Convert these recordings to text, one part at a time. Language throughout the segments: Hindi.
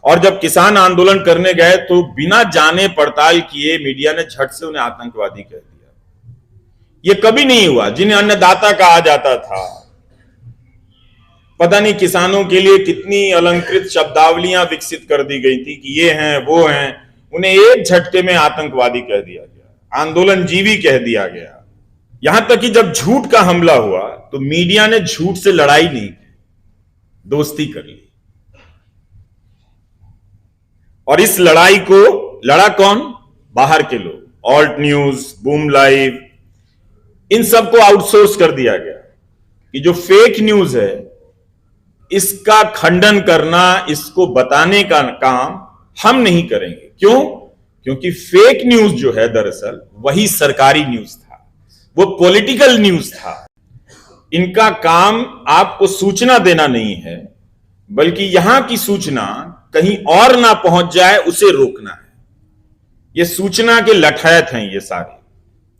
और जब किसान आंदोलन करने गए तो बिना जाने पड़ताल किए मीडिया ने झट से उन्हें आतंकवादी कह दिया। ये कभी नहीं हुआ। जिन्हें अन्नदाता कहा जाता था, पता नहीं किसानों के लिए कितनी अलंकृत शब्दावलियां विकसित कर दी गई थी कि ये हैं वो हैं, उन्हें एक झटके में आतंकवादी कह दिया गया, आंदोलनजीवी कह दिया गया। यहां तक कि जब झूठ का हमला हुआ तो मीडिया ने झूठ से लड़ाई नहीं की, दोस्ती कर ली। और इस लड़ाई को लड़ा कौन? बाहर के लोग। ऑल्ट न्यूज, बूम लाइव, इन सबको आउटसोर्स कर दिया गया कि जो फेक न्यूज है इसका खंडन करना, इसको बताने का काम हम नहीं करेंगे। क्यों? क्योंकि फेक न्यूज जो है दरअसल वही सरकारी न्यूज था, वो पॉलिटिकल न्यूज था। इनका काम आपको सूचना देना नहीं है, बल्कि यहां की सूचना कहीं और ना पहुंच जाए उसे रोकना है। ये सूचना के लठायत हैं ये सारे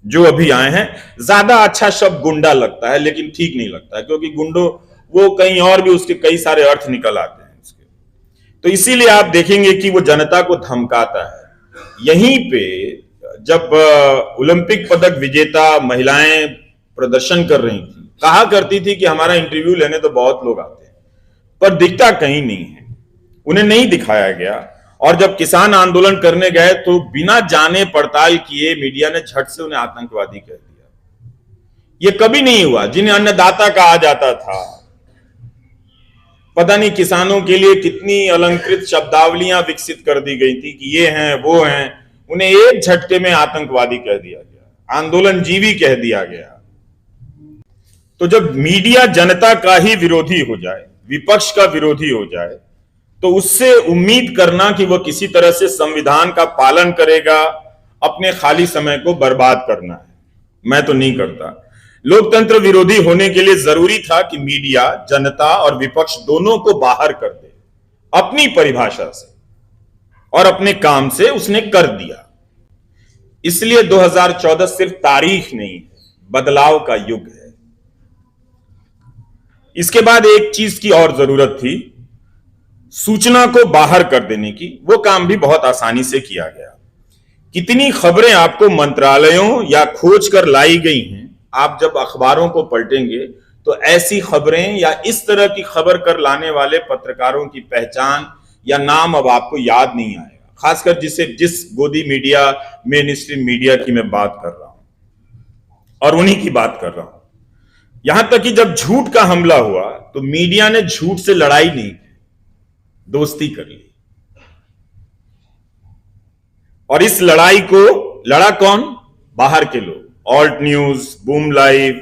जो अभी आए हैं। ज्यादा अच्छा शब्द गुंडा लगता है, लेकिन ठीक नहीं लगता है, क्योंकि गुंडो वो कहीं और भी उसके कई सारे अर्थ निकल आते हैं उसके। तो इसीलिए आप देखेंगे कि वो जनता को धमकाता है। यहीं पे जब ओलंपिक पदक विजेता महिलाएं प्रदर्शन कर रही थी, कहा करती थी कि हमारा इंटरव्यू लेने तो बहुत लोग आते हैं, पर दिखता कहीं नहीं है, उन्हें नहीं दिखाया गया। और जब किसान आंदोलन करने गए तो बिना जाने पड़ताल किए मीडिया ने झट से उन्हें आतंकवादी कह दिया। ये कभी नहीं हुआ। जिन्हें अन्नदाता कहा जाता था, पता नहीं किसानों के लिए कितनी अलंकृत शब्दावलियां विकसित कर दी गई थी कि ये हैं वो हैं, उन्हें एक झटके में आतंकवादी कह दिया गया, आंदोलनजीवी कह दिया गया। तो जब मीडिया जनता का ही विरोधी हो जाए, विपक्ष का विरोधी हो जाए, तो उससे उम्मीद करना कि वह किसी तरह से संविधान का पालन करेगा, अपने खाली समय को बर्बाद करना है, मैं तो नहीं करता। लोकतंत्र विरोधी होने के लिए जरूरी था कि मीडिया जनता और विपक्ष दोनों को बाहर कर दे अपनी परिभाषा से, और अपने काम से उसने कर दिया। इसलिए 2014 सिर्फ तारीख नहीं है, बदलाव का युग है। इसके बाद एक चीज की और जरूरत थी, सूचना को बाहर कर देने की। वो काम भी बहुत आसानी से किया गया। कितनी खबरें आपको मंत्रालयों या खोज कर लाई गई हैं, आप जब अखबारों को पलटेंगे तो ऐसी खबरें या इस तरह की खबर कर लाने वाले पत्रकारों की पहचान या नाम अब आपको याद नहीं आएगा। खासकर जिस गोदी मीडिया, मेन स्ट्रीम मीडिया की मैं बात कर रहा हूं, और उन्हीं की बात कर रहा हूं। यहां तक कि जब झूठ का हमला हुआ तो मीडिया ने झूठ से लड़ाई नहीं की, दोस्ती कर ली। और इस लड़ाई को लड़ा कौन? बाहर के लोग। ऑल्ट न्यूज, बूम लाइव,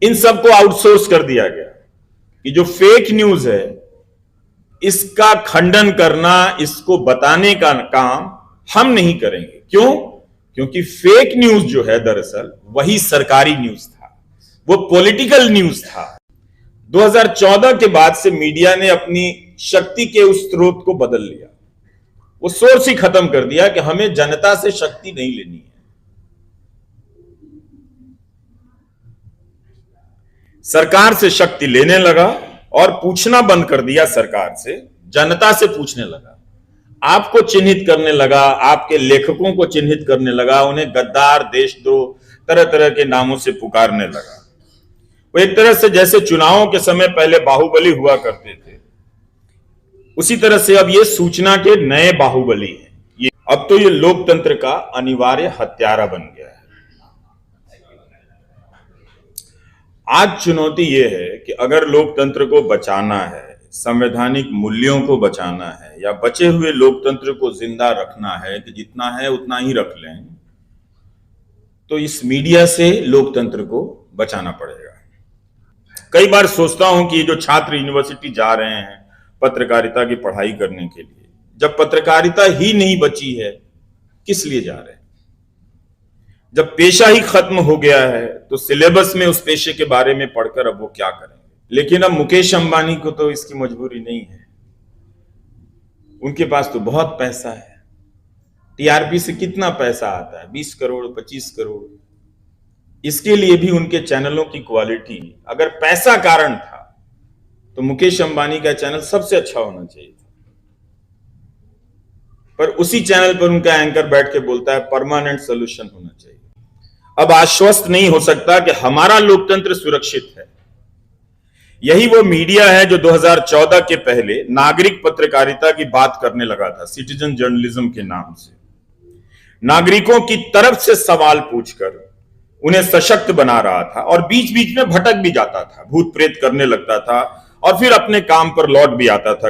इन सबको आउटसोर्स कर दिया गया कि जो फेक न्यूज है इसका खंडन करना, इसको बताने का काम हम नहीं करेंगे। क्यों? क्योंकि फेक न्यूज जो है दरअसल वही सरकारी न्यूज था, वो पॉलिटिकल न्यूज था। 2014 के बाद से मीडिया ने अपनी शक्ति के उस स्रोत को बदल लिया। वो सोर्स ही खत्म कर दिया कि हमें जनता से शक्ति नहीं लेनी है। सरकार से शक्ति लेने लगा और पूछना बंद कर दिया सरकार से, जनता से पूछने लगा। आपको चिन्हित करने लगा, आपके लेखकों को चिन्हित करने लगा, उन्हें गद्दार, देशद्रोह, तरह तरह के नामों से पुकारने लगा। वो एक तरह से जैसे चुनावों के समय पहले बाहुबली हुआ करते थे, उसी तरह से अब ये सूचना के नए बाहुबली हैं। ये अब तो ये लोकतंत्र का अनिवार्य हत्यारा बन गया है। आज चुनौती ये है कि अगर लोकतंत्र को बचाना है, संवैधानिक मूल्यों को बचाना है, या बचे हुए लोकतंत्र को जिंदा रखना है कि जितना है उतना ही रख लें, तो इस मीडिया से लोकतंत्र को बचाना पड़ेगा। कई बार सोचता हूं कि जो छात्र यूनिवर्सिटी जा रहे हैं पत्रकारिता की पढ़ाई करने के लिए, जब पत्रकारिता ही नहीं बची है, किस लिए जा रहे हैं? जब पेशा ही खत्म हो गया है तो सिलेबस में उस पेशे के बारे में पढ़कर अब वो क्या करेंगे? लेकिन अब मुकेश अंबानी को तो इसकी मजबूरी नहीं है, उनके पास तो बहुत पैसा है। टीआरपी से कितना पैसा आता है? 20 करोड़, 25 करोड़। इसके लिए भी उनके चैनलों की क्वालिटी, अगर पैसा कारण था तो मुकेश अंबानी का चैनल सबसे अच्छा होना चाहिए था। पर उसी चैनल पर उनका एंकर बैठ के बोलता है परमानेंट सोल्यूशन होना चाहिए। अब आश्वस्त नहीं हो सकता कि हमारा लोकतंत्र सुरक्षित है। यही वो मीडिया है जो 2014 के पहले नागरिक पत्रकारिता की बात करने लगा था, सिटीजन जर्नलिज्म के नाम से। नागरिकों की तरफ से सवाल पूछकर उन्हें सशक्त बना रहा था और बीच बीच में भटक भी जाता था, भूत प्रेत करने लगता था और फिर अपने काम पर लौट भी आता था।